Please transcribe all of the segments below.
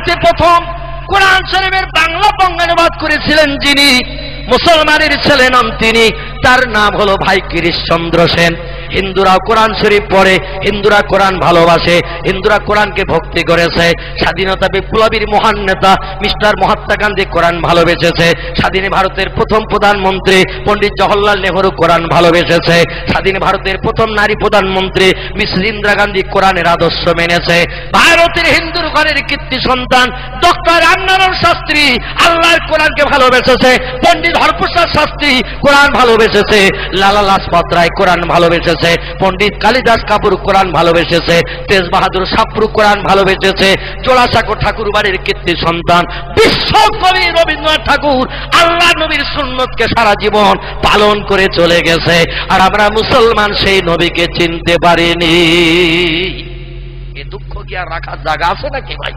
ভারতে প্রথম কোরআন শরীফের বাংলা বঙ্গানুবাদ করেছিলেন যিনি, মুসলমানের ছেলে নন তিনি, তার নাম হলো ভাই গিরিশচন্দ্র সেন। হিন্দুরা কোরআন শরীফ পড়ে, হিন্দুরা কোরআন ভালোবাসে, হিন্দুরা কোরআনকে ভক্তি করেছে। স্বাধীনতা বিপ্লবীর মহান নেতা মিস্টার মহাত্মা গান্ধী কোরআন ভালোবেসেছে। স্বাধীন ভারতের প্রথম প্রধানমন্ত্রী পণ্ডিত জওহরলাল নেহরু কোরআন ভালোবেসেছে। স্বাধীন ভারতের প্রথম নারী প্রধানমন্ত্রী মিস ইন্দিরা গান্ধী কোরআনের আদর্শ মেনেছে। ভারতের হিন্দুর ঘরের কীর্তি সন্তান ডক্টর রামনারায়ণ শাস্ত্রী আল্লাহর কোরআনকে ভালোবেসেছে। পণ্ডিত হরপ্রসাদ শাস্ত্রী কোরআন ভালোবেসেছে। লালা লাজপত রায় কোরআন ভালোবেসেছে। পণ্ডিত কালিদাস কাপুর কোরআন ভালোবেসেছে। তেজ বাহাদুর সাপ্রু কোরআন ভালোবেসেছে। জোড়াসাঁকো ঠাকুর বাড়ির কীর্তি সন্তান বিশ্বকবি রবীন্দ্রনাথ ঠাকুর আল্লাহ নবীর সুন্নতকে সারা জীবন পালন করে চলে গেছে। আর আমরা মুসলমান সেই নবীকে চিনতে পারিনি। এ দুঃখ কি আর রাখার জায়গা আছে নাকি ভাই?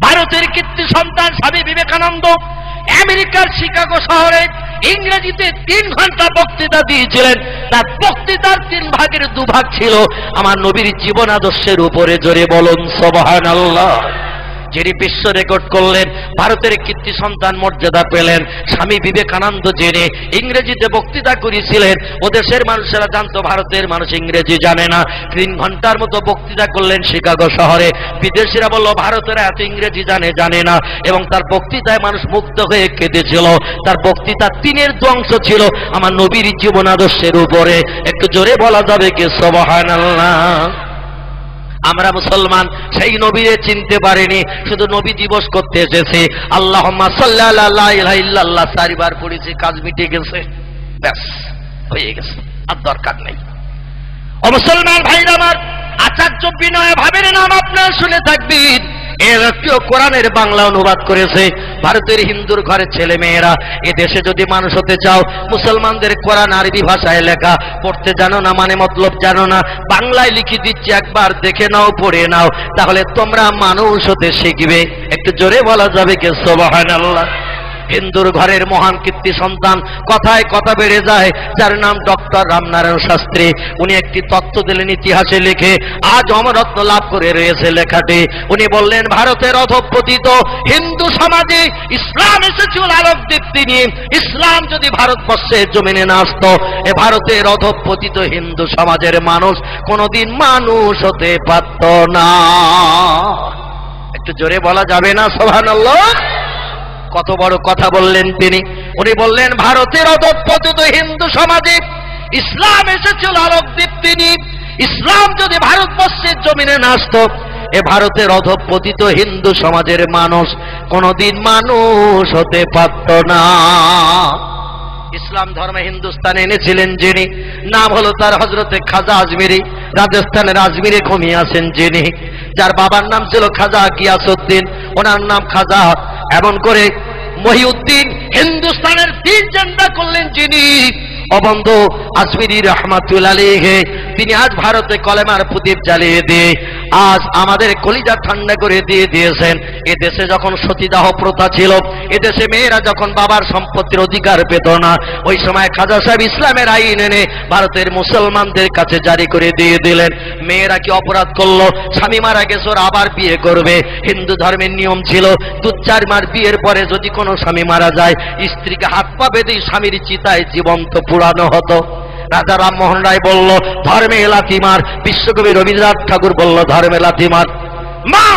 ভারতের কীর্তি সন্তান স্বামী বিবেকানন্দ আমেরিকার শিকাগো শহরে ইংরেজিতে 3 ঘন্টা বক্তৃতা দিয়েছিলেন। তার বক্তৃতার 3 ভাগের 2 ভাগ ছিল আমার নবীর জীবন আদর্শের উপরে। জোরে বলুন সুবহানাল্লাহ। যিনি বিশ্ব রেকর্ড করলেন, ভারতের কীর্তি সন্তান মর্যাদা পেলেন স্বামী বিবেকানন্দ, যিনি ইংরেজিতে বক্তৃতা করেছিলেন। ও দেশের মানুষেরা জানতো ভারতের মানুষ ইংরেজি জানে না। 3 ঘন্টার মতো বক্তৃতা করলেন শিকাগো শহরে। বিদেশিরা বলল ভারতেরা এত ইংরেজি জানে না, এবং তার বক্তৃতায় মানুষ মুগ্ধ হয়ে কেঁদেছিল। তার বক্তৃতা 3-এর 2 অংশ ছিল আমার নবীর জীবন আদর্শের উপরে। একটু জোরে বলা যাবে কি সুবহানাল্লাহ? আমরা মুসলমান সেই নবীরে চিনতে পারিনি, শুধু নবী দিবস করতে এসেছি। আল্লাহুম্মা সাল্লি আলা লা ইলাহা ইল্লাল্লাহ 4 বার পড়েছি, কাজ মিটে গেছে, ব্যাস হয়ে গেছে, আর দরকার নেই। ও মুসলমান ভাইরা আমার, আচার্য বিনয় ভাবের নাম আপনারা শুনে থাকবেন। এর একটু কোরআনের বাংলা অনুবাদ করেছে। ভারতের হিন্দুর ঘরের ছেলে মেয়েরা, এ দেশে যদি মানুষ হতে চাও, মুসলমানদের কোরআন আরবি ভাষায় লেখা, পড়তে জানো না মানে মতলব জানো না, বাংলায় লিখে দিচ্ছি, একবার দেখে নাও, পড়ে নাও, তাহলে তোমরা মানুষ হতে শিখবে। একটু জোরে বলা যাবে কি সুবহানাল্লাহ? হিন্দুর ঘরের মহান কীর্তি সন্তান, কথায় কথা বেড়ে যায়, যার নাম ডক্টর রামনারায়ণ শাস্ত্রী। উনি একটি তত্ত্ব দিলেন ইতিহাসে লিখে, আজ অমরত্ব লাভ করে রয়েছে লেখাটি। উনি বললেন ভারতের অধঃপতিত হিন্দু সমাজে ইসলাম এসেছিল আলোক দীপ্তি নিয়ে। ইসলাম যদি ভারতবর্ষের জমিনে না আসতো, এ ভারতের অধঃপতিত হিন্দু সমাজের মানুষ কোনোদিন মানুষ হতে পারত না। একটু জোরে বলা যাবে না সুবহানাল্লাহ? কত বড় কথা বললেন তিনি। উনি বললেন ভারতের অধঃপতিত হিন্দু সমাজে ইসলাম এসেছিল আলোক দীপ্তি নিয়ে। ইসলাম যদি ভারতবর্ষের জমিনে না আসতো, এ ভারতের অধঃপতিত হিন্দু সমাজের মানুষ কোনোদিন মানুষ হতে পারত না। ইসলাম ধর্মে হিন্দুস্তানে এনেছিলেন যিনি, নাম হলো তার হযরতে খাজা আজমিরি। রাজস্থানের আজমিরে ঘুমিয়ে আছেন যিনি, যার বাবার নাম ছিল খাজা গিয়াসউদ্দিন, ওনার নাম খাজা এমন করে মহিউদ্দিন। হিন্দুস্তানের 3 ঝান্ডা করলেন যিনি, অবন্ধু আজমিরি রহমাতুল্লাহ আলাইহি। তিনি আজ ভারতে কলেমার প্রদীপ জ্বালিয়ে দিয়ে আজ আমাদের কলিজা ঠান্ডা করে দিয়ে দিয়েছেন। এ দেশে যখন সতীদাহ প্রথা ছিল, এ দেশে মেয়েরা যখন বাবার সম্পত্তির অধিকার পেত না, ওই সময় খাজা সাহেব ইসলামের আইন এনে ভারতের মুসলমানদের কাছে জারি করে দিয়ে দিলেন। মেয়েরা কি অপরাধ করলো, স্বামী মারা গেছে ওরা আবার বিয়ে করবে। হিন্দু ধর্মের নিয়ম ছিল 2-4 মাস বিয়ের পরে যদি কোনো স্বামী মারা যায়, স্ত্রীকে হাত পা বেঁধে স্বামীর চিতায় জীবন্ত পুরানো হতো। রাজা রামমোহন রায় বলল ধর্মে লাথিমার, বিশ্বকবি রবীন্দ্রনাথ ঠাকুর বলল ধর্মে লাথিমার, মা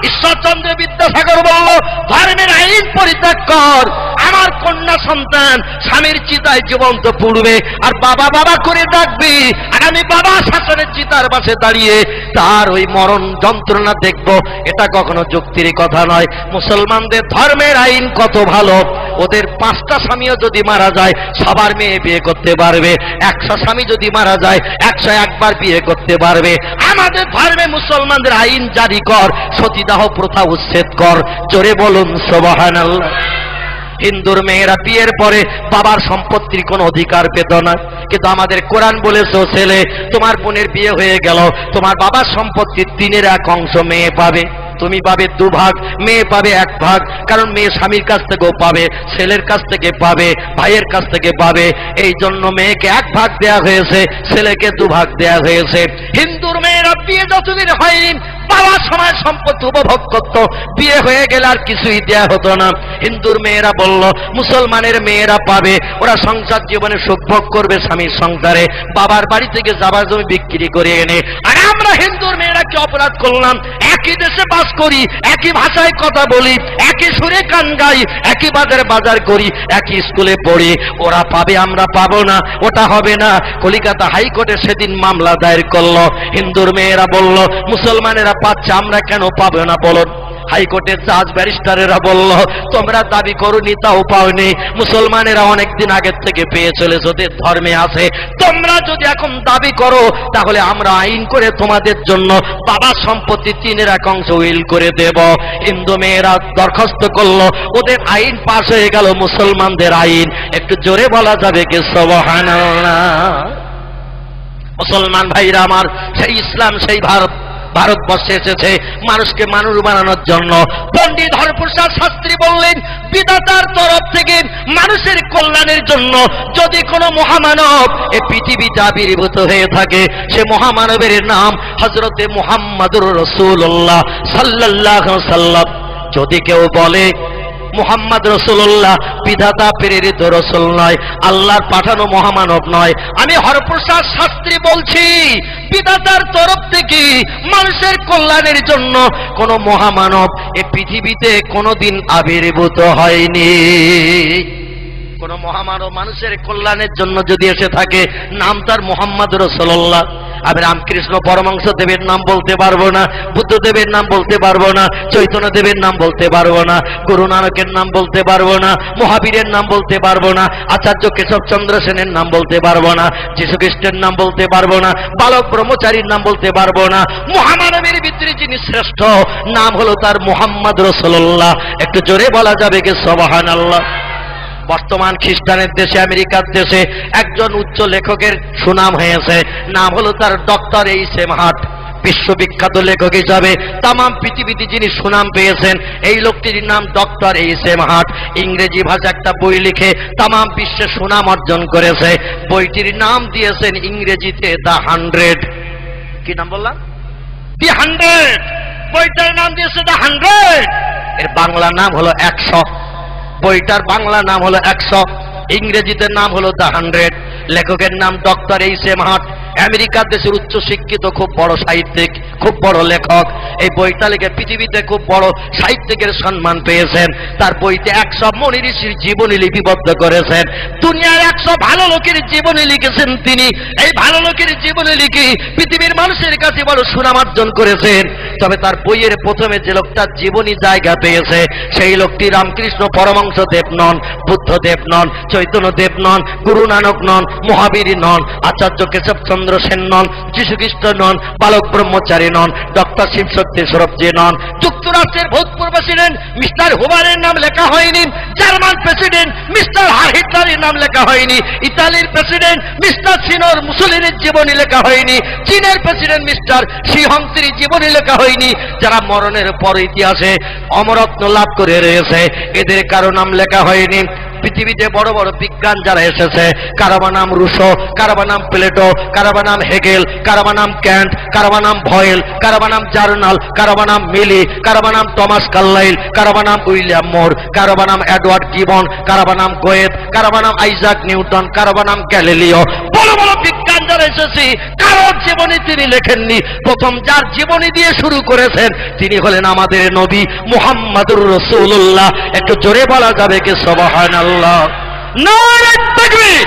ঈশ্বরচন্দ্র বিদ্যাসাগর বলল ধর্মের আইন পরিত্যাগ কর। আমার কন্যা সন্তান স্বামীর চিতায় জীবন্ত পুড়বে, আর বাবা বাবা করে ডাকবি, আর আমি বাবা শাসনের চিতার পাশে দাঁড়িয়ে তার ওই মরণ যন্ত্রণা দেখব। এটা কখনো যুক্তির কথা নয়। মুসলমানদের ধর্মের আইন কত ভালো, ওদের 5টা স্বামীও যদি মারা যায় সবার মেয়ে বিয়ে করতে পারবে। 100 স্বামী যদি মারা যায় 101 বার বিয়ে করতে পারবে। আমাদের ধর্মে মুসলমানদের আইন জারি কর, সতীদাহ প্রথা উচ্ছেদ কর। জোরে বলুন সুবহানাল্লাহ। হিন্দুর মেয়েরা বিয়ের পরে বাবার সম্পত্তির কোনো অধিকার পেত না, কিন্তু আমাদের কোরআন বলেছে ছেলে তোমার বোনের বিয়ে হয়ে গেল, তোমার বাবার সম্পত্তির 3-এর 1 অংশ মেয়ে পাবে। তুমি পাবে 2 ভাগ, মেয়ে পাবে 1 ভাগ। কারণ মেয়ে স্বামীর কাছ থেকেও পাবে, ছেলের কাছ থেকে পাবে, ভাইয়ের কাছ থেকে পাবে। এই জন্য মেয়েকে 1 ভাগ দেয়া হয়েছে, ছেলেকে 2 ভাগ দেয়া হয়েছে। হিন্দুর মেয়েরা বিয়ে যতদিন হয়নি বাবা সময় সম্পত্তি উপভোগ করত, বিয়ে হয়ে গেলে আর কিছুই দেয়া হতো না। হিন্দুর মেয়েরা বলল মুসলমানের মেয়েরা পাবে, ওরা সংসার জীবনে সুখ ভোগ করবে স্বামীর সংসারে, বাবার বাড়ি থেকে যাবার জমি বিক্রি করে এনে। আর আমরা হিন্দুর মেয়েরা কি অপরাধ করলাম? একই দেশে বাস করি, একই ভাষায় কথা বলি, একই সুরে গান গাই, একই বাজার করি, একই স্কুলে পড়ি, ওরা পাবে আমরা পাবো না, ওটা হবে না। কলিকাতা হাইকোর্টে সেদিন মামলা দায়ের করলো, হিন্দুর মেয়েরা বলল মুসলমানেরা পাচ্ছে, আমরা কেন পাবো না বলো? হাইকোর্টের জাজ ব্যারিস্টারেরা বলল তোমরা দাবি করোনি তাও পাওনি, মুসলমানেরা অনেকদিন আগের থেকে পেয়ে চলেছে, ওদের ধর্মে আছে, তোমরা যদি এখন দাবি করো তাহলে আমরা আইন করে তোমাদের জন্য বাবা সম্পত্তি 3/1 উইল করে দেব। হিন্দু মেয়েরা দরখাস্ত করলো, ওদের আইন পাশ হয়ে গেল, মুসলমানদের আইন। একটু জোরে বলা যাবে কি সুবহানাল্লাহ? মুসলমান ভাইরা আমার, সেই ইসলাম সেই ভারতবর্ষে এসেছে মানুষকে মানুষ বানানোর জন্য। পণ্ডিত হরপ্রসাদ শাস্ত্রী বললেন বিধাতার তরফ থেকে মানুষের কল্যাণের জন্য যদি কোনো মহামানব এই পৃথিবীতে আবির্ভূত হয়ে থাকে, সে মহামানবের নাম হযরতে মুহাম্মদুর রাসূলুল্লাহ সাল্লাল্লাহু আলাইহি ওয়াসাল্লাম। যদি কেউ বলে মুহাম্মদ রাসূলুল্লাহ বিধাতা প্রেরিত রাসূল নয়, আল্লাহর পাঠানো মহামানব নয়, আমি হরপ্রসাদ শাস্ত্রী বলছি বিধাতার তরফ থেকে মানুষের কল্যাণের জন্য কোন মহামানব এই পৃথিবীতে কোনোদিন আবির্ভূত হয়নি। কোন মহামানব মানুষের কল্যাণের জন্য যদি এসে থাকে, নাম তার মুহাম্মদ রাসূলুল্লাহ। আমি রামকৃষ্ণ পরমহংস দেবের নাম বলতে পারবো না, বুদ্ধদেবের নাম বলতে পারবো না, চৈতন্য দেবের নাম বলতে পারবো না, গুরু নানকের নাম বলতে পারবো না, মহাবীরের নাম বলতে পারবো না, আচার্য কেশবচন্দ্র সেনের নাম বলতে পারবো না, যীশু খ্রিস্টের নাম বলতে পারবো না, বালক ব্রহ্মচারীর নাম বলতে পারবো না। মহামানবের ভিতরে যিনি শ্রেষ্ঠ, নাম হলো তার মুহাম্মদ রাসূলুল্লাহ। একটু জোরে বলা যাবে কি সুবহানাল্লাহ? বর্তমান খ্রিস্টানের দেশে, আমেরিকার দেশে একজন উচ্চ লেখকের সুনাম হয়েছে, নাম হলো তার ডক্টর এইচ.এম. হার্ট। বিশ্ববিখ্যাত লেখক হিসাবে তাম পৃথিবীতে যিনি সুনাম পেয়েছেন, এই লোকটির নাম ডক্টর এইচ.এম. হার্ট। ইংরেজি ভাষা একটা বই লিখে তাম বিশ্বে সুনাম অর্জন করেছে। বইটির নাম দিয়েছেন ইংরেজিতে দ্য 100। কি নাম বললাম? দি 100। বইটার নাম দিয়েছে দ্য 100, এর বাংলা নাম হলো 100। বইটার বাংলা নাম হলো 100, ইংরেজিতে নাম হলো দ্য 100। লেখকের নাম ডক্টর এইচ.এম. হার্ট। আমেরিকার দেশের উচ্চ শিক্ষিত খুব বড় সাহিত্যিক, খুব বড় লেখক। এই বইটা লিখে পৃথিবীতে খুব বড় সাহিত্যিকের সম্মান পেয়েছেন। তার বইতে 100 মনি ঋষির জীবনী লিপিবদ্ধ করেছেন। দুনিয়ার 100 ভালো লোকের জীবনী লিখেছেন তিনি। এই ভালো লোকের জীবনী লিখে পৃথিবীর মানুষের কাছে বড় সুনাম অর্জন করেছেন। তবে তার বইয়ের প্রথমে যে লোকটার জীবনী জায়গা পেয়েছে, সেই লোকটি রামকৃষ্ণ পরমহংস দেব নন, বুদ্ধদেব নন, চৈতন্য দেব নন, গুরু নানক নন, মহাবীর নন, আচার্য কেশবচন্দ্র সেন নন, যীশু খ্রিস্ট নন, বালক ব্রহ্মচারী নন, ডক্টর শিবশক্তি সরবজি নন। যুক্তরাষ্ট্রের ভূতপূর্ব প্রেসিডেন্ট মিস্টার হুবারের নাম লেখা হয়নি, জার্মান প্রেসিডেন্ট মিস্টার হিটলারের নাম লেখা হয়নি, ইতালির প্রেসিডেন্ট মিস্টার সিনোর মুসোলিনির জীবনী লেখা হয়নি, চীনের প্রেসিডেন্ট মিস্টার শি হংসির জীবনী লেখা হয়নি। যারা মরণের পর ইতিহাসে অমরত্ব লাভ করে রয়েছে, এদের কারো নাম লেখা হয়নি। পৃথিবীতে বড় বড় বিজ্ঞান যারা এসেছে, কারো নাম রুশো, কারো নাম প্লেটো, কারো নাম হেগেল, কারো নাম ক্যান্ট, কারো নাম ভয়েল, কারো নাম জার্নাল, কারো নাম মিলি, কারো নাম টমাস কার্লাইল, কারো নাম উইলিয়াম মোর, কারো নাম এডওয়ার্ড গিবন, কারো নাম গোয়েত, কারো নাম আইজাক নিউটন, কারো নাম গ্যালিলিও। বড় বড় বিজ্ঞান যারা এসেছে, কারোর জীবনী তিনি লেখেননি। প্রথম যার জীবনী দিয়ে শুরু করেছেন তিনি হলেন আমাদের নবী মুহাম্মদুর রাসূলুল্লাহ। একটু জোরে বলা যাবে কি সুবহানাল্লাহ? নারে তাকবীর,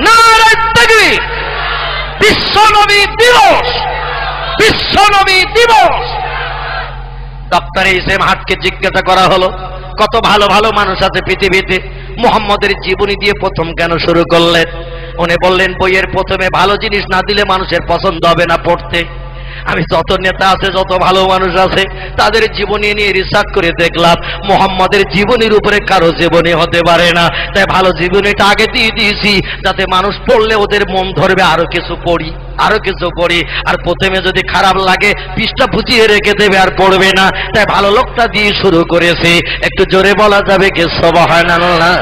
নারে তাকবীর। বিশ্ব নবী দিবস, বিশ্ব নবী দিবস। Doctor HM. হার্টকে জিজ্ঞাসা করা হলো, কত ভালো ভালো মানুষ আছে পৃথিবীতে, মুহাম্মদের জীবনী দিয়ে প্রথম কেন শুরু করলেন? উনি বললেন, বইয়ের প্রথমে ভালো জিনিস না দিলে মানুষের পছন্দ হবে না পড়তে। আমি যত নেতা আছে, যত ভালো মানুষ আছে, তাদের জীবনী নিয়ে রিসার্চ করে দেখলাম মুহাম্মদের জীবনীর উপরে কারো জীবনী হতে পারে না। তাই ভালো জীবনীটা আগে দিয়ে দিয়েছি, যাতে মানুষ পড়লে ওদের মন ধরবে আরো কিছু পড়ি, আরো কিছু পড়ি। আর প্রথমে যদি খারাপ লাগে পৃষ্ঠা বুঝিয়ে রেখে দেবে, আর পড়বে না। তাই ভালো লোকটা দিয়ে শুরু করেছি। একটু জোরে বলা যাবে কি সুবহানাল্লাহ?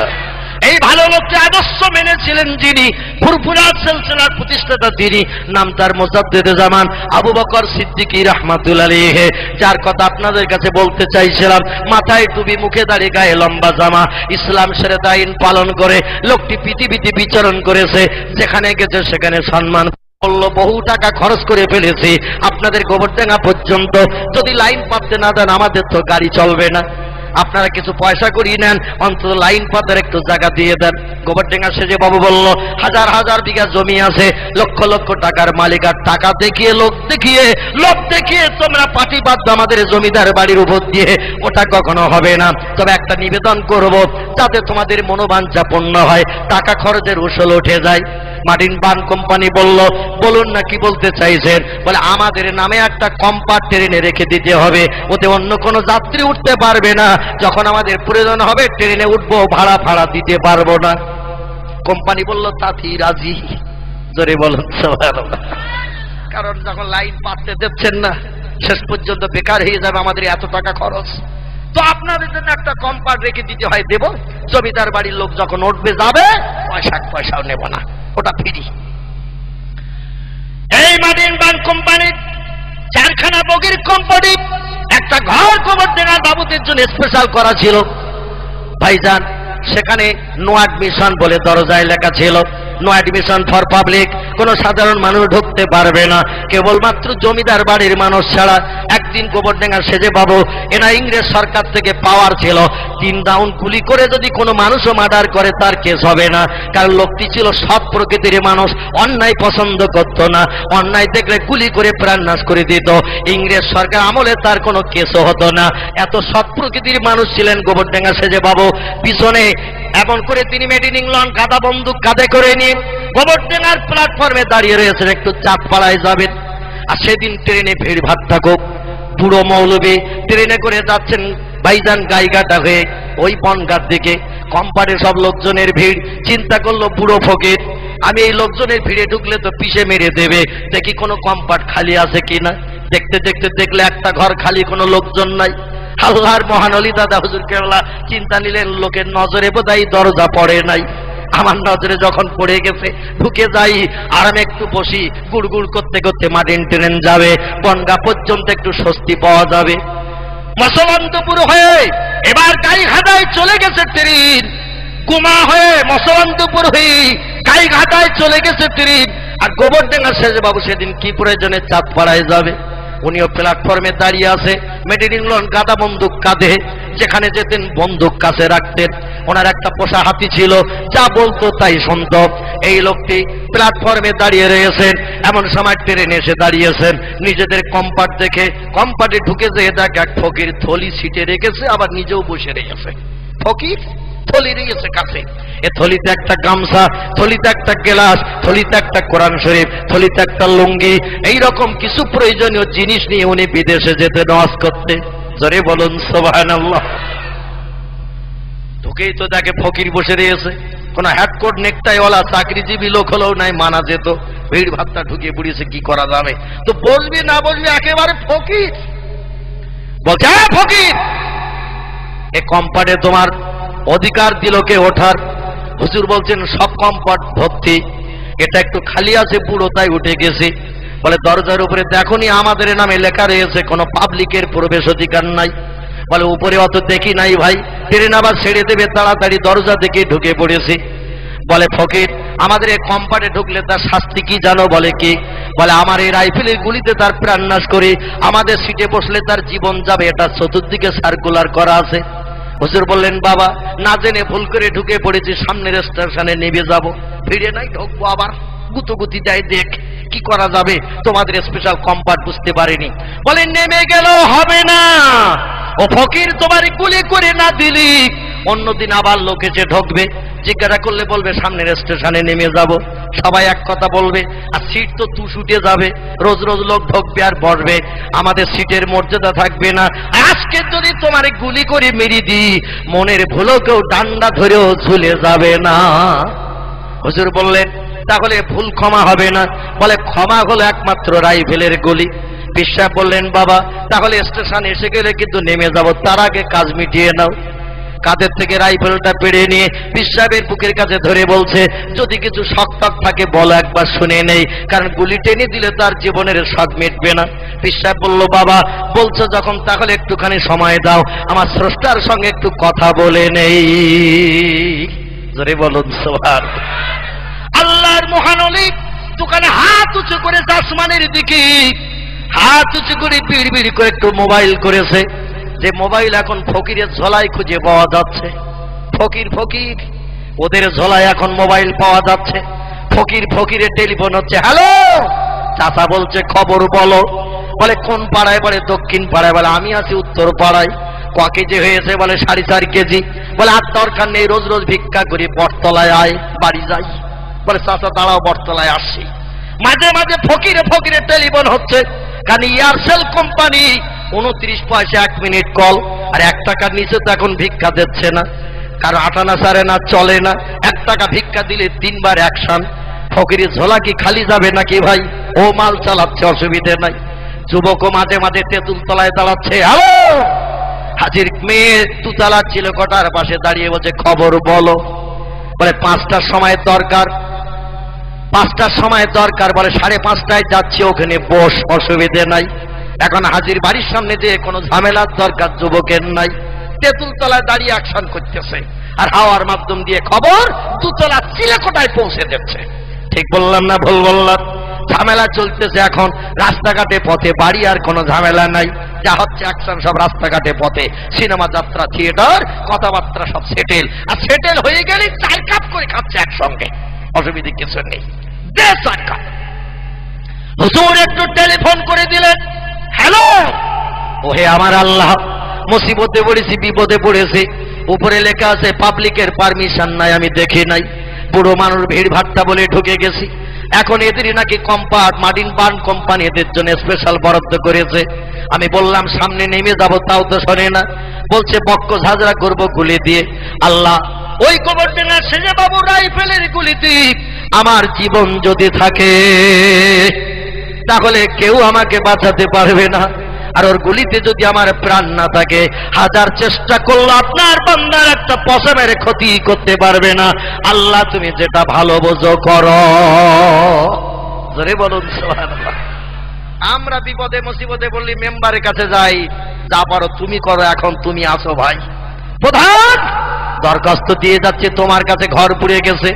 এই ভালো লোকটি আদর্শ মেনেছিলেন যিনি, ফুরফুরা সিলসিলার প্রতিষ্ঠাতা তিনি, নাম তার মুজাদ্দিদে জামান আবু বকর সিদ্দিকী রাহমাতুল্লাহি আলাইহি, যার কথা আপনাদের কাছে বলতে চাইছিলাম। মাথায় টুপি, মুখে দাড়ি, গায়ে লম্বা জামা, ইসলাম শরীয়ত আইন পালন করে লোকটি পৃথিবীতে বিচরণ করেছে, যেখানে গেছে সেখানে সম্মান বললো। বহু টাকা খরচ করে ফেলেছি আপনাদের গোবরডাঙ্গা পর্যন্ত, যদি লাইন পাততে না দেন আমাদের তো গাড়ি চলবে না, আপনারা কিছু পয়সা করিয়ে নেন, অন্তত লাইন পাতার একটু জায়গা দিয়ে দেন। গোবরডাঙ্গা সেজে বাবু বলল, হাজার হাজার বিঘা জমি আছে, লক্ষ লক্ষ টাকার মালিক, আর টাকা দেখিয়ে লোক দেখিয়ে তোমরা পাটি বাধ্য আমাদের জমিদার বাড়ির উপর দিয়ে, ওটা কখনো হবে না। তবে একটা নিবেদন করব, যাতে তোমাদের মনোবাঞ্ছা পূর্ণ হয়, টাকা খরচের উসল উঠে যায়। মার্টিন বান কোম্পানি বলল, বলুন না কি বলতে চাইছেন? বলে আমাদের নামে একটা কম্পার্ট ট্রেনে রেখে দিতে হবে, ওতে অন্য কোনো যাত্রী উঠতে পারবে না, যখন আমাদের প্রয়োজন হবে ট্রেনে উঠবো, ভাড়া দিতে পারবো না। কোম্পানি বলল তাতেই রাজি। জোরে বলুন সুবহানাল্লাহ। কারণ যখন লাইন পাততে দিচ্ছেন না, শেষ পর্যন্ত বেকার হয়ে যাবে আমাদের এত টাকা খরচ, তো আপনাদের জন্য একটা কম্পার্ট রেখে দিতে হয়, দেব। জমিদার বাড়ির লোক যখন উঠবে যাবে, পয়সাও নেব না, ওটা ফ্রি। এই মার্টিন বান কোম্পানি 4খানা বগির কোম্পানি, একটা ঘর গোবরডাঙ্গা বাবুদের জন্য স্পেশাল করা ছিল ভাইজান। সেখানে নো অ্যাডমিশন বলে দরজায় লেখা ছিল, নো অ্যাডমিশন ফর পাবলিক, কোন সাধারণ মানুষ ঢুকতে পারবে না, কেবলমাত্র জমিদার বাড়ির মানুষ ছাড়া। একদিন গোবরডাঙ্গা সেজে বাবু, এরা ইংরেজ সরকার থেকে পাওয়ার ছিল, 3 রাউন্ড গুলি করে যদি কোনো মানুষও মার্ডার করে তার কেস হবে না, কারণ লোকটি ছিল সৎ প্রকৃতির মানুষ, অন্যায় পছন্দ করত না, অন্যায় দেখলে গুলি করে প্রাণনাশ করে দিত। ইংরেজ সরকার আমলে তার কোনো কেসও হতো না, এত সৎ প্রকৃতির মানুষ ছিলেন গোবরডাঙ্গা সেজে বাবু। পিছনে এমন করে তিনি মেড ইন ইংল্যান্ড গাদা বন্দুক কাঁধে করে নিয়ে গোবরডাঙ্গার প্ল্যাটফর্মে দাঁড়িয়ে রয়েছেন, একটু চাঁদপাড়ায় যাবেন। আর সেদিন ট্রেনে ভিড় ভাট থাকুক, বুড়ো মৌলবী ট্রেনে করে যাচ্ছেন ভাইজান গাইঘাটা হয়ে ওই বনগাঁর দিকে, কম্পার্টে সব লোকজনের ভিড়। চিন্তা করলো বুড়ো ফকির, আমি এই লোকজনের ভিড়ে ঢুকলে তো পিষে মেরে দেবে, দেখি কোনো কম্পার্ট খালি আছে কিনা। দেখতে দেখতে দেখলে একটা ঘর খালি, কোনো লোকজন নাই। আল্লাহর মহানলি দাদা হুজুর কেবলা চিন্তা নিলেন, লোকের নজরে বোধহয় দরজা পড়ে নাই, আমার নজরে যখন পড়ে গেছে ঢুকে যাই, আরামে একটু বসি, গুড়গুড় করতে করতে মার্টিন ট্রেন যাবে, বনগাঁ পর্যন্ত একটু স্বস্তি পাওয়া যাবে। মসলন্তপুর হয়ে এবার গাইঘাটায় চলে গেছে ট্রেন, গুমা হয়ে মসলন্তপুর হয়ে গাইঘাটায় চলে গেছে ট্রেন। আর গোবরডাঙ্গা সেজে বাবু সেদিন কি প্রয়োজনে চাঁদপাড়ায় যাবে, উনিও প্ল্যাটফর্মে দাঁড়িয়ে আছে, মেড ইন ইংল্যান্ড গাদা বন্দুক কাঁধে, যেখানে যেতেন বন্দুক কাছে রাখতেন। ওনার একটা পোষা হাতি ছিল, যা বলতো তাই শুনত। এই লোকটি প্ল্যাটফর্মে দাঁড়িয়ে রয়েছেন, এমন সময় ট্রেনে এসে দাঁড়িয়েছেন। নিজেদের কম্পার্ট দেখে কম্পার্টে ঢুকে যেয়ে দেখ এক ফকির থলি সিটে রেখেছে, আবার নিজেও বসে রেখেছে। ফকির থলি রেখেছে কাছে, এ থলিতে একটা গামছা, থলিতে একটা গ্লাস, থলিতে একটা কোরআন শরীফ, থলিতে একটা লুঙ্গি, এইরকম কিছু প্রয়োজনীয় জিনিস নিয়ে উনি বিদেশে যেতে নামাজ করতে। জোরে বলুন সুবহানাল্লাহ। ঢুকেই তো দেখে ফকির বসে রয়েছে, কোন হ্যাটকোট নেকটাইওয়ালা চাকরিজীবী লোক হলেও নাই মানা যেত। ভিড় ভাতটা ঢুকে পড়িয়েছে, কি করা যাবে, তো বলবি না বলবি একেবারে ফকির। বলছে ফকির, এ কম্পার্টে তোমার অধিকার দিল কে ওঠার? হুজুর বলছেন সব কম্পার্ট ভর্তি, এটা একটু খালি আছে, পুরো তাই উঠে গেছে। বলে দরজার উপরে দেখোনি আমাদের নামে লেখা রয়েছে, কোনো পাবলিকের প্রবেশ অধিকার নাই। বলে উপরে অত দেখি নাই ভাই, ট্রেন আবার ছেড়ে দেবে, তাড়াতাড়ি দরজা থেকে ঢুকে পড়েছি। বলে ফকির, আমাদের এই কম্পার্টে ঢুকলে তার শাস্তি কি জানো? বলে কি? বলে আমার এই রাইফেলের গুলিতে তার প্রাণনাশ করে আমাদের সিটে বসলে তার জীবন যাবে, এটা চতুর্দিকে সার্কুলার করা আছে। হুজুর বললেন বাবা, না জেনে ভুল করে ঢুকে পড়েছি, সামনের স্টেশনে নেমে যাব, ফিরে নাই ঢুকবো আবার, গুতগুতি যায়, দেখ কি করা যাবে, তোমাদের স্পেশাল কম্পার্ট বুঝতে পারিনি। বলে নেমে গেল হবে না, ও ফকির তোমার গুলি করে না দিলি অন্যদিন আবার লোক এসে ঢুকবে, জিজ্ঞাসা করলে বলবে সামনের স্টেশনে নেমে যাব, সবাই এক কথা বলবে, আর সিট তো তুষ উঠে যাবে, রোজ রোজ লোক ঢুকবে আর বসবে, আমাদের সিটের মর্যাদা থাকবে না। আজকে যদি তোমার গুলি করে মেরে দিই, মনের ভুলও কেউ ডান্ডা ধরেও ঝুলে যাবে না। হুজুর বললেন তাহলে ভুল ক্ষমা হবে না? বলে ক্ষমা হলো একমাত্র রাইফেলের গুলি। বিশ্বাস বললেন বাবা, তাহলে স্টেশন এসে গেলে কিন্তু নেমে যাব, তার আগে কাজ মিটিয়ে নাও। কাঁধের থেকে রাইফেলটা পেড়ে নিয়ে পীর সাহেবের বুকের কাছে ধরে বলছে, যদি কিছু শখ টক থাকে বলো, একবার শুনে নেই, কারণ গুলি টেনে দিলে তার জীবনের শখ মিটবে না। পীর সাহেব বলল, বাবা বলছো যখন তাহলে একটুখানি সময় দাও, আমার স্রষ্টার সঙ্গে একটু কথা বলে নেই। জোরে বলুন সুবহানাল্লাহ। আল্লাহর মহান ওলি দোকানে হাত উঁচু করে আসমানের দিকে হাত উঁচু করে বিড় বিড় করে একটু মোবাইল করেছে, যে মোবাইল এখন ফকিরের ঝোলায় খুঁজে পাওয়া যাচ্ছে। ফকির ফকির ওদের ঝোলায় এখন মোবাইল পাওয়া যাচ্ছে। ফকির ফকিরের টেলিফোন হচ্ছে, হ্যালো চাচা বলছে খবর বলো। বলে কোন পাড়ায়? বলে দক্ষিণ পাড়ায়। বলে আমি আছি উত্তর পাড়ায়। ক কেজি হয়েছে? বলে 4.5 কেজি। বলে আর দরকার নেই, রোজ রোজ ভিক্ষা করি, বটতলায় আয়, বাড়ি যাই। বলে চাচা দাঁড়াও, বটতলায় আসছি। মাঝে মাঝে ফকিরে ফকিরে টেলিফোন হচ্ছে, কারণ এয়ারসেল কোম্পানি 29 পয়সা 1 মিনিট কল, আর 1 টাকার নিচে তো এখন ভিক্ষা দিচ্ছে না, কারো আটানা সারে না, চলে না। 1 টাকা ভিক্ষা দিলে 3 বার অ্যাকশন। ফকিরের ঝোলা কি খালি যাবে নাকি ভাই? ও মাল চালাচ্ছে, অসুবিধে নাই। যুবকও মাঝে মাঝে তেঁতুল তলায় দাঁড়াচ্ছে, হ্যালো। হাজির মেয়ে তুতালা ছিল কটার পাশে দাঁড়িয়ে বলছে খবর বলো। বলে 5টার সময় দরকার। 5টার সময় দরকার। বলে 5:30টায় যাচ্ছি, ওখানে বস, অসুবিধে নাই। এখন হাজির বাড়ির সামনে যে কোনো ঝামেলার দরকার যুবকের নাই। তেঁতুল তলায় দাঁড়িয়ে অ্যাকশন করতেছে, আর হাওয়ার মাধ্যম দিয়ে খবর দুতলা চিলেকোটায় পৌঁছে দিচ্ছে। ঠিক বললাম না ভুল বললাম? ঝামেলা চলতেছে এখন রাস্তাঘাটে পথে, বাড়ি আর কোনো ঝামেলা নাই। যা হচ্ছে অ্যাকশন সব রাস্তাঘাটে পথে, সিনেমা যাত্রা থিয়েটার, কথাবার্তা সব সেটেল। আর সেটেল হয়ে গেলে 4 কাপ করে খাচ্ছে একসঙ্গে, অসুবিধে কিছু নেই। 4 কাপ। হুজুর একটু টেলিফোন করে দিলেন, হ্যালো। ওহে আমার আল্লাহ, মুসিবতে পড়েছি, বিপদে পড়েছি। উপরে লেখা আছে পাবলিকের পারমিশন নাই, আমি দেখি নাই। বুড়ো মানুষ ভিড় ভাট্টা বলে ঢুকে গেছি। এখন এদেরই নাকি কম্পার্ট মার্টিন বার্ন কোম্পানি এদের জন্য স্পেশাল বরাদ্দ করেছে। আমি বললাম সামনে নেমে যাব, তাও তো শোনে না। বলছে বক্ক ঝাঁঝরা করবো গুলি দিয়ে। আল্লাহ, ওই গোবরডাঙ্গা সেজে বাবু রাইফেলের গুলিতে আমার জীবন যদি থাকে তাহলে কেউ আমাকে বাঁচাতে পারবে না। আর ওর গুলিতে যদি আমার প্রাণ না থাকে, 1000 চেষ্টা করলে আপনার বান্দার একটা পশমের ক্ষতি করতে পারবে না। আল্লাহ তুমি যেটা ভালো বোঝো করো। জোরে বলুন সুবহানাল্লাহ। আমরা বিপদে মুসিবতে বললি মেম্বারের কাছে যাই, যা পারো তুমি করো, এখন তুমি আসো ভাই। প্রধান দরখাস্ত দিয়ে যাচ্ছে, তোমার কাছে ঘর পুড়ে গেছে,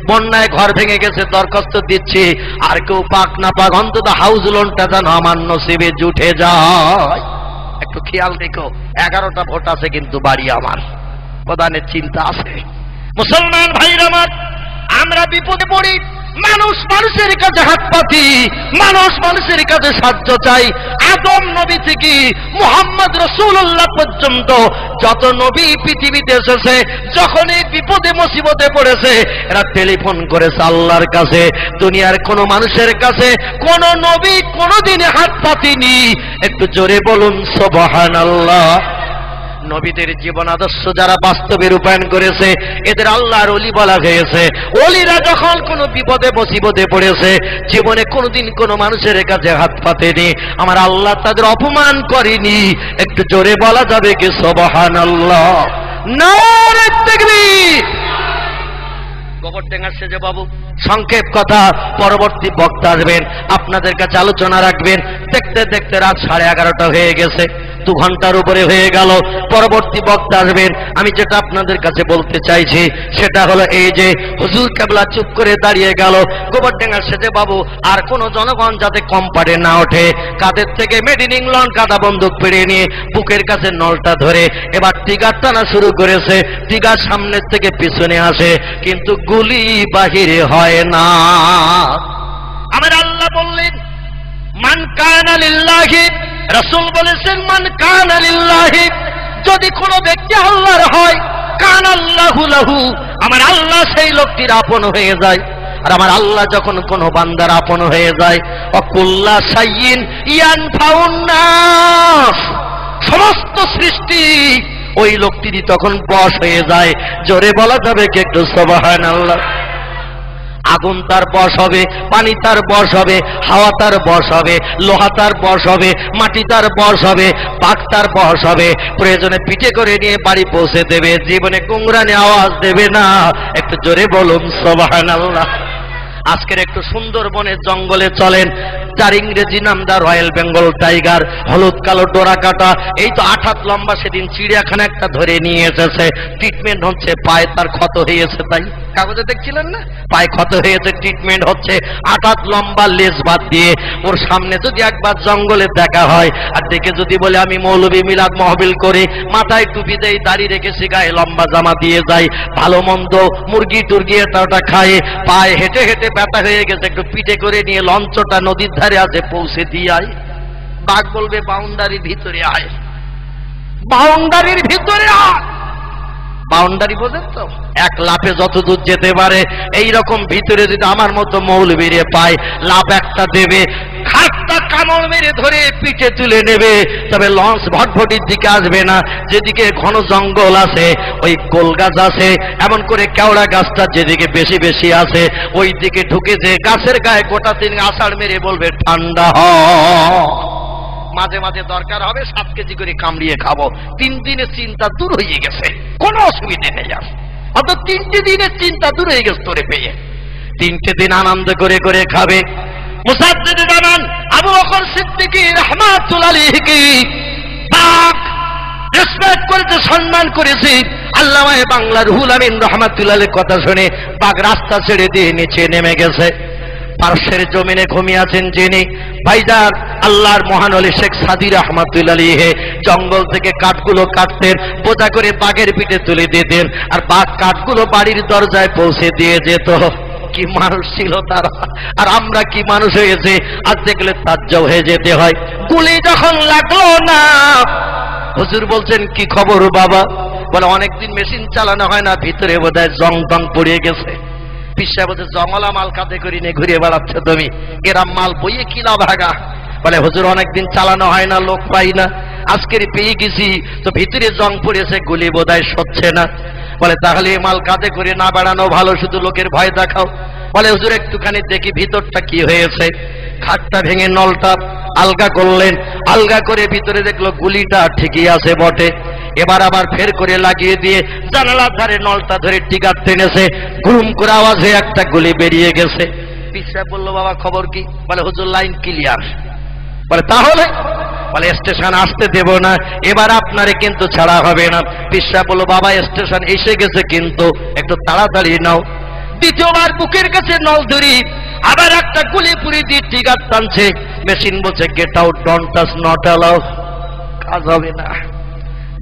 বন্যায় ঘর ভেঙে গেছে, দরখাস্ত দিচ্ছি। আর কেউ পাক না পাক, অন্তত হাউস লোনটা যেন আমার নসিবে জুটে যায়। একটু খেয়াল রেখো, 11টা ভোট আছে কিন্তু বাড়ি আমার। প্রধানের চিন্তা আছে। মুসলমান ভাইরা আমার, আমরা বিপদে পড়ি, মানুষ মানুষের কাছে হাত পাতি, মানুষ মানুষের কাছে সাহায্য চাই। আদম নবী থেকে মুহাম্মদ রাসূলুল্লাহ পর্যন্ত যত নবী পৃথিবীতে এসেছে, যখনই বিপদে মুসিবতে পড়েছে এরা টেলিফোন করেছে আল্লাহর কাছে। দুনিয়ার কোন মানুষের কাছে কোন নবী কোনদিন হাত পাতিনি। একটু জোরে বলুন সুবহানাল্লাহ। নবীদের জীবন আদর্শ যারা বাস্তবে রূপায়ণ করেছে এদের আল্লাহর ওলি বলা হয়েছে। ওলিরা যখন কোনো বিপদে মুসিবতে পড়েছে, জীবনে কোনোদিন কোনো মানুষের কাছে হাত পাতেনি, আমার আল্লাহ তাদের অপমান করেনি। একটু জোরে বলা যাবে কি সুবহানাল্লাহ? নারে তাকবীর। গোবরডাঙ্গা সেজে বাবু, সংক্ষেপ কথা, পরবর্তী বক্তা আসবেন, আপনাদের কাছে আলোচনা রাখবেন। দেখতে দেখতে রাত 11:30 হয়ে গেছে, 2 ঘন্টার উপরে হয়ে গেল। পরবর্তী বক্তা আসবেন। আমি যেটা আপনাদের কাছে বলতে চাইছি সেটা হলো এই যে হুজুর কেবলা চুপ করে দাঁড়িয়ে গেল। গোবরডাঙ্গা সেজে বাবু আর কোন জনগণ যাতে কম পারে না ওঠে, কাদের থেকে মেড ইন ইংল্যান্ড কাদা বন্দুক পেড়ে নিয়ে বুকের কাছে নলটা ধরে এবার টিগার টানা শুরু করেছে। টিগার সামনের থেকে পিছনে আসে, কিন্তু গুলি বাহিরে হয় না। আমার আল্লাহ বললেন মান কানা লিল্লাহি, রাসূল বলেছেন মান কানা লিল্লাহি, যদি কোনো ব্যক্তি আল্লাহর হয়, কানা আল্লাহু লাহু, আমার আল্লাহ সেই লোকটির আপন হয়ে যায়। আর আমার আল্লাহ যখন কোনো বান্দার আপন হয়ে যায়, অকুল্লা শাইইন ইয়ানফাউন নাস, সমস্ত সৃষ্টি ওই লোকটিরই তখন বশ হয়ে যায়। জোরে বলা যাবে কি একটু সুবহানাল্লাহ? আগুন তার বশ হবে, পানি তার বশ হবে, হাওয়া তার বশ হবে, লোহা তার বশ হবে, মাটি তার বশ হবে, পাক তার বশ হবে। প্রয়োজনে পিঠে করে নিয়ে বাড়ি পৌঁছে দেবে, জীবনে গুংরানি আওয়াজ দেবে না। একটু জোরে বলুন সুবহানাল্লাহ। আজকের একটু সুন্দরবনের জঙ্গলে চলেন, যার ইংরেজি নাম দা রয়্যাল বেঙ্গল টাইগার, হলুদ কালো ডোরা কাটা, এই তো 8 হাত লম্বা। সেদিন চিড়িয়াখানা একটা ধরে নিয়ে এসেছে, ট্রিটমেন্ট হচ্ছে, পায়ে তার ক্ষত হয়েছে, তাই কাগজে দেখছিলেন না, পায়ে ক্ষত হয়েছে, ট্রিটমেন্ট হচ্ছে। 8 হাত লম্বা লেজ বাদ দিয়ে ওর সামনে যদি একবার জঙ্গলে দেখা হয় আর দেখে যদি বলে আমি মৌলবী মিলাদ মাহফিল করি, মাথায় টুপি দেই, দাড়ি রেখেছি, গায়ে লম্বা জামা দিয়ে যাই, ভালো মন্দ মুরগি টুরগি এটা খায়, পায়ে হেঁটে হেঁটে ব্যথা হয়ে গেছে, একটু পিঠে করে নিয়ে লঞ্চটা নদীর ধারে আছে পৌঁছে দিয়ে আয়, বাঘ বলবে বাউন্ডারির ভিতরে আয়, বাউন্ডারির ভিতরে আয়। বাউন্ডারি বোঝেন তো, এক লাফে যত দূর যেতে পারে। এই রকম ভিতরে যদি আমার মতো মৌলবীরে পায়, লাফ একটা দেবে, খাটটা কামড় মেরে ধরে পিঠে তুলে নেবে, তবে লঞ্চ ভটভটির দিকে আসবে না। যেদিকে ঘন জঙ্গল আছে, ওই গোল গাছ আছে, এমন করে কেওড়া গাছটা যেদিকে বেশি বেশি আছে, ওই দিকে ঢুকে যে গাছের গায়ে গোটা 3 আষাঢ় মেরে বলবে ঠান্ডা হ। মাঝে মাঝে দরকার হবে 7 কেজি করে কামড়িয়ে খাবো। 3 দিনের চিন্তা দূর হয়ে গেছে, কোনো অসুবিধে নেই। আর অত 3টে দিনের চিন্তা দূর হয়ে গেছে তোরে পেয়ে। 3টে দিন আনন্দ করে করে খাবে। মুসাদ্দিদ জামান আবু বকর সিদ্দিক রাহমাতুল্লাহ আলাইহি পাক রেসপেক্ট করেছে, সম্মান করেছে। আল্লামা বাংলার রুহুল আমিন রাহমাতুল্লাহ আলাইহির কথা শুনে পাক রাস্তা ছেড়ে দিয়ে নিচে নেমে গেছে। পার্শ্বের জমিনে ঘুমিয়ে আছেন যিনি, ভাইজান আল্লাহর মহান ওলি শেখ সাদি রাহমাতুল্লাহ আলাইহি, জঙ্গল থেকে কাঠগুলো কাটতেন, বোঝা করে বাঘের পিঠে তুলে দিতেন, আর বাঘ কাঠগুলো বাড়ির দরজায় পৌঁছে দিয়ে যেত। কি মানুষ ছিল তারা, আর আমরা কি মানুষ হয়েছে আজ দেখলে তাজ্জব হয়ে যেতে হয়। গুলি যখন লাগলো না, হুজুর বলছেন কি খবর বাবা? বলে অনেকদিন মেশিন চালানো হয় না, ভিতরে বোধহয় জং টং পড়িয়ে গেছে। পিসা বলছে জঙ্গলা মাল কাঁধে করে নিয়ে ঘুরে বেড়াচ্ছে তুমি, এরা মাল বইয়ে কিলা ভাগা। বলে হুজুর অনেকদিন চালানো হয় না, লোক পাই না, আজকের পেয়ে গেছি, তো ভিতরে জং পড়েছে, গুলি বোধহয় সচ্ছে না। বলে তাহলে মাল কাঁধে করে না বেড়ানো ভালো, শুধু লোকের ভয় দেখাও। বলে হুজুর একটুখানি দেখি ভিতরটা কি হয়েছে। খাটটা ভেঙে নলটা আলগা করলেন, আলগা করে ভিতরে দেখলো গুলিটা ঠিকই আছে বটে। এবার আবার ফের করে লাগিয়ে দিয়ে জানালার ধারে নলটা ধরে টিকার টেনেছে, ঘুম করে আওয়াজে একটা গুলি বেরিয়ে গেছে। পিসা বলল বাবা খবর কি? বলে হুজুর লাইন ক্লিয়ার। বলে তাহলে? বলে স্টেশন আসতে দেব না, এবার আপনারে কিন্তু ছাড়া হবে না। পিসা বলল বাবা স্টেশন এসে গেছে, কিন্তু একটু তাড়াতাড়ি নাও। দ্বিতীয়বার বুকের কাছে নল ধরি, আবার একটা গুলি পুরি দিয়ে টিকার টানছে। মেশিন বলছে get out, don't touch, not allow. কাজ হবে না,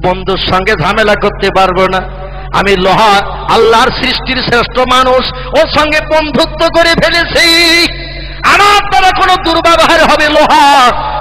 বন্ধুর সঙ্গে ঝামেলা করতে পারবো না। আমি লোহা, আল্লাহর সৃষ্টির শ্রেষ্ঠ মানুষ, ওর সঙ্গে বন্ধুত্ব করে ফেলেছি। আমার দ্বারা কোনো দুর্ব্যবহার হবে লোহা,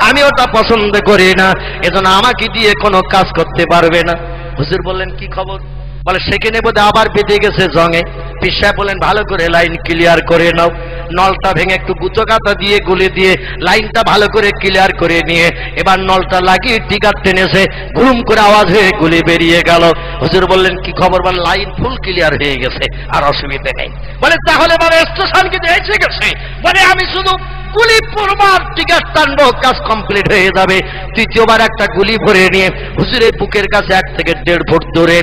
আমি ওটা পছন্দ করি না, এজন্য আমাকে দিয়ে কোনো কাজ করতে পারবে না। হুজুর বললেন কি খবর? বলে সেখানে বোধহয় আবার বেঁধে গেছে জঙে। পিসা বলেন ভালো করে লাইন ক্লিয়ার করে নাও। নলটা ভেঙে একটু গুঁতো কাঁটা দিয়ে গুলি দিয়ে লাইনটা ভালো করে ক্লিয়ার করে নিয়ে এবার নলটা লাগিয়ে টিকার টেনেছে, ঘুম করে আওয়াজ হয়ে গুলি বেরিয়ে গেল। হুজুর বললেন কি খবর? বলে লাইন ফুল ক্লিয়ার হয়ে গেছে, আর অসুবিধা নেই। বলে তাহলে বাবা স্টেশন কিন্তু এসে গেছে। বলে আমি শুধু গুলি পড়বার টিকার টানবো, কাজ কমপ্লিট হয়ে যাবে। তৃতীয়বার একটা গুলি ভরে নিয়ে হুজুরের বুকের কাছে 1 থেকে 1.5 ফুট দূরে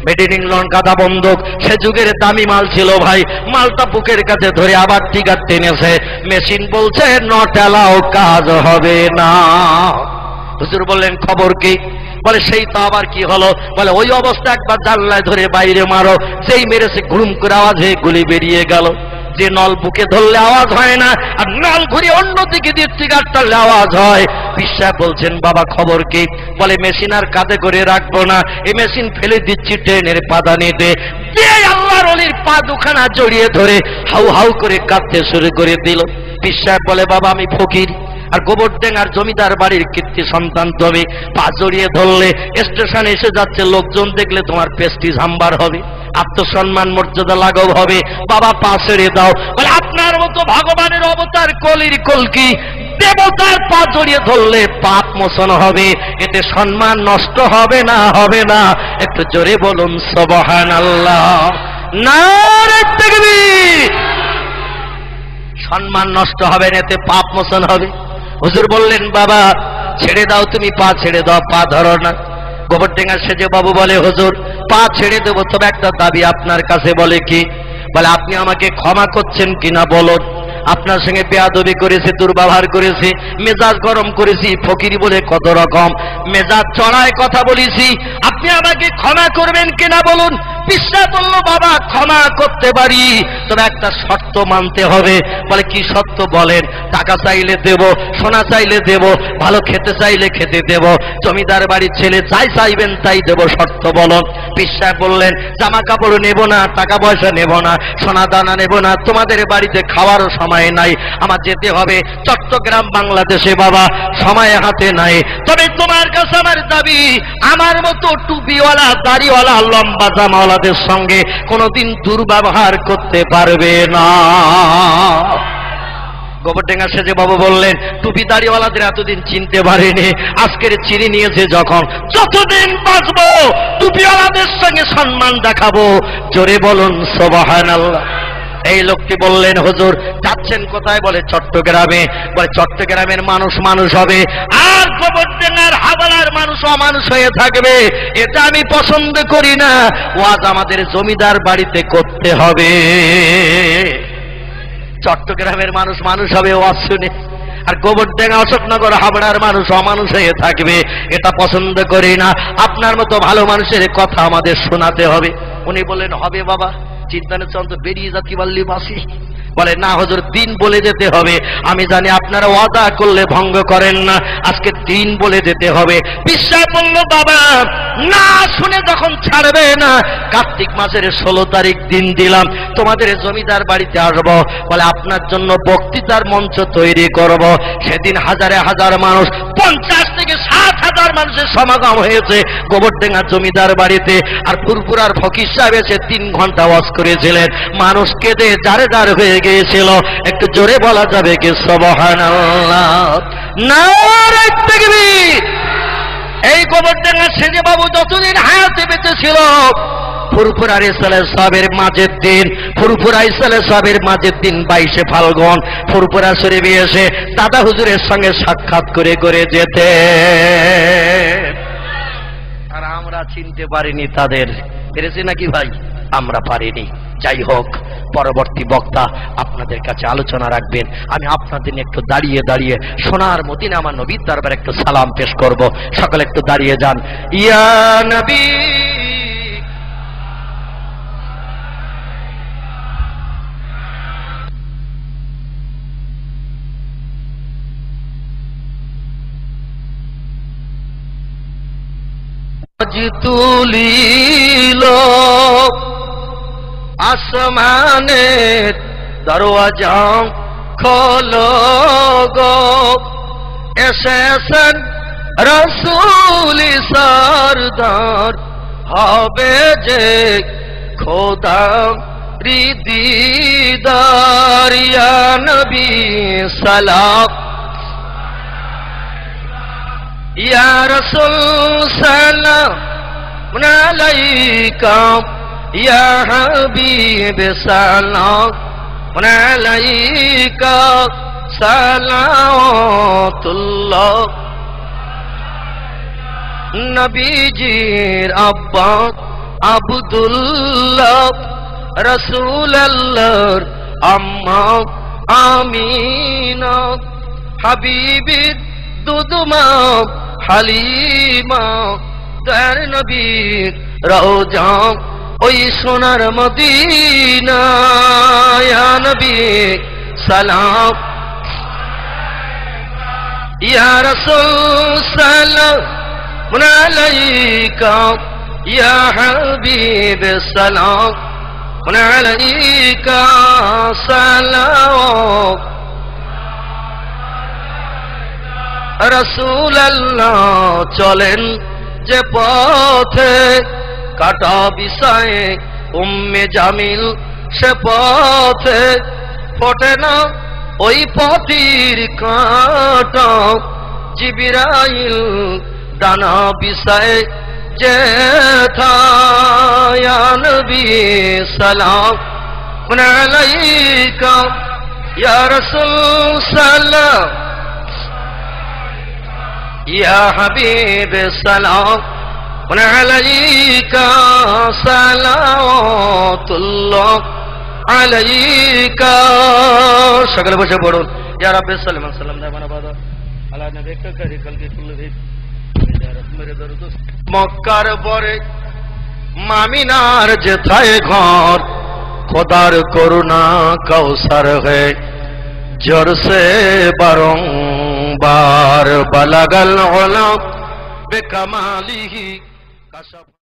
মেড ইন ইংল্যান্ড গাদা বন্দুক, সে যুগের দামি মাল ছিল ভাই। মালটা বুকের কাছে ধরে আবার টিকার টেনেছে। মেশিন বলছে নট অ্যালাউ, কাজ হবে না। হুজুর বললেন খবর কি? বলে সেই তো আবার কি হলো? বলে ওই অবস্থা একবার জানলায় ধরে বাইরে মারো, সেই মেরেছে, ঘুম করে আওয়াজ হয়ে গুলি বেরিয়ে গেল। যে নল বুকে ধরলে আওয়াজ হয় না, আর নল ঘুরে অন্যদিকে দিয়ে টিকার টানলে আওয়াজ হয়। বিশ্বাস বলছেন বাবা খবর কি? বলে মেশিন আর কাঁধে করে রাখবো না, এই মেশিন ফেলে দিচ্ছি ট্রেনের পাদানিতে। আল্লাহর ওলির পা দুখানা জড়িয়ে ধরে হাউ হাউ করে কাঁদতে শুরু করে দিল। বিশ্বাস বলে বাবা আমি ফকির, আর গোবরডেঙ্গার জমিদার বাড়ির কীর্তি সন্তান তুমি, পা জড়িয়ে ধরলে স্টেশনে এসে যাচ্ছে লোকজন দেখলে তোমার প্রেস্টিজ হাম্বার হবে, আত্মসম্মান মর্যাদা লাঘব হবে। বাবা পা ছেড়ে দাও। বলে আপনার মতো ভগবানের অবতার কলির কলকি দেবতার পা জড়িয়ে ধরলে পাপ মোচন হবে, এতে সম্মান নষ্ট হবে না, হবে না। একটু জোরে বলুন সুবহানাল্লাহ। নারে তাকবীর। সম্মান নষ্ট হবে না, এতে পাপ মোচন হবে। হুজুর বললেন বাবা ছেড়ে দাও, তুমি পা ছেড়ে দাও, পা ধরো না। গোবরডেঙ্গা সেজে বাবু বলে হুজুর পা ছেড়ে দেবো, তবে একটা দাবি আপনার কাছে। বলে কি? বলে আপনি আমাকে ক্ষমা করছেন কিনা বলুন। আপনার সঙ্গে বেয়াদবি করেছি, দুর্ব্যবহার করেছি, মেজাজ গরম করেছি, ফকিরি বলে কত রকম মেজাজ চড়ায় কথা বলেছি, আপনি আমাকে ক্ষমা করবেন কিনা বলুন। বিশ্বাস বলল বাবা ক্ষমা করতে পারি, তবে একটা শর্ত মানতে হবে। বলে কি শর্ত বলেন? টাকা চাইলে দেব, সোনা চাইলে দেব, ভালো খেতে চাইলে খেতে দেব, জমিদার বাড়ির ছেলে যাই চাইবেন তাই দেব, শর্ত বলুন। বিশ্বাস বললেন জামা কাপড় নেব না, টাকা পয়সা নেব না, সোনা দানা নেব না, তোমাদের বাড়িতে খাওয়ারও সময় নাই, আমার যেতে হবে চট্টগ্রাম বাংলাদেশে বাবা, সময় হাতে নাই। তবে তোমার কাছে আমার দাবি, আমার মতো টুপিওয়ালা দাড়িওয়ালা লম্বা জামাওয়ালাদের সঙ্গে কোনোদিন দুর্ব্যবহার করতে পারবে না। গোবরডেঙ্গা সেজে বাবু বললেন টুপি দাড়িওয়ালাদের এতদিন চিনতে পারেনি, আজকের চিনি নিয়েছে যখন, যতদিন বাঁচবো টুপিওয়ালাদের সঙ্গে সম্মান দেখাবো। জোরে বলুন সুবহানাল্লাহ। এই লোকটি বললেন হুজুর যাচ্ছেন কোথায়? বলে চট্টগ্রামে। বলে চট্টগ্রামের মানুষ মানুষ হবে, আর গোবরডেঙ্গার হাওলার মানুষ অমানুষ হয়ে থাকবে, এটা আমি পছন্দ করি না। ওয়াজ আমাদের জমিদার বাড়িতে করতে হবে। চট্টগ্রামের মানুষ মানুষ হবে ওয়াজ শুনে, আর গোবরডেঙ্গা অশোকনগর হাবড়ার মানুষ অমানুষ হয়ে থাকবে, এটা পছন্দ করি না। আপনার মতো ভালো মানুষের কথা আমাদের শোনাতে হবে। উনি বললেন হবে বাবা, চিন্তা নেই, চন্দ্র বেরিয়ে যা, কি বললি বাসি। বলে না হুজুর দিন বলে যেতে হবে, আমি জানি আপনারা ওয়াদা করলে ভঙ্গ করেন না, আজকে দিন বলে যেতে হবে। বিশ্বাস বলল বাবা না শুনে যখন ছাড়বে না, কার্তিক মাসের 16 তারিখ দিন দিলাম, তোমাদের জমিদার বাড়িতে আসবো। বলে আপনার জন্য বক্তৃতার মঞ্চ তৈরি করব। সেদিন হাজারে হাজার মানুষ, 50 থেকে 60,000 মানুষের সমাগম হয়েছে গোবরডেঙ্গা জমিদার বাড়িতে। আর ফুরফুরার ফকির সাহেব এসে 3 ঘন্টা ওয়াজ করেছিলেন, মানুষ কেঁদে জারে জারে হয়ে গিয়েছিল। একটু জোরে বলা যাবে কি সুবহানাল্লাহ, নারে তাকবীর। এই গোবরডেঙ্গা সেজে বাবু যতদিন হায়াতে বেঁচে ছিল, ফুরফুরা রিসালাত সাহেবের মাঝের দিন, ফুরফুরা রিসালাত সাহেবের মাঝের দিন 22শে ফাল্গুন ফুরফুরা শরীফে এসে দাদা হুজুরের সঙ্গে সাক্ষাৎ করে করে যেতে। আর আমরা চিনতে পারিনি তাদের, পেরেছি নাকি ভাই? আমরা পারিনি। যাই হোক, পরবর্তী বক্তা আপনাদের কাছে আলোচনা রাখবেন। আমি আপনাদের নিয়ে একটু দাঁড়িয়ে দাঁড়িয়ে সোনার মদিনা আমার নবীর দরবারে একটু সালাম পেশ করব। সকলে একটু দাঁড়িয়ে যান। ইয়া নবী তুলিল আসমানের দরওয়াজা খোলো গো, এসেছেন রাসূল সরদার, হবে যে খোদা দিদার। ইয়া নবী সালাম, ইয়া রাসূল সালাম আলাইকা, ইয়া হাবিব সালাম আলাইকা, সালাওয়াতুল্লাহ। নবীজির আব্বা আব্দুল্লাহ, রাসূলুল্লাহর আম্মা আমিনা, হাবিবির দুদমা হালিমা, তার নবীর রওজা ওই সোনার মদিনা। ইয়া নবী সালাম, ইয়া রাসূল সালাম আলাইকা, ইয়া হাবিব সালাম আলাইকা, সালাম। রাসূলুল্লাহ চলেন যে পথে, কাটা বিষয়ে উম্মে জামিল সে পথে, ফোটে না ওই পথির কাঁটা। জিবরাইল ডানা বিষয়ে যে থা, ইয়া নবী সালাম আলাইকা, ইয়া রাসূল সালাম, ইয়া হাবিব সালাম আলাইকা সালাতুল্লাহ আলাইকা। সকলে বসে পড়ুন। ইয়া রাব্বি সাল্লাল্লাহু আলাইহি ওয়াসাল্লাম দামানা বাদা আলা নবিকা কারি কলকি কুল্লি মেরে দরুদ। মক্কার পরে মামিনার যেথায় ঘর, খোদার করুণা কৌসর है जोर से बारंबार बलगल उला बेकमालिही।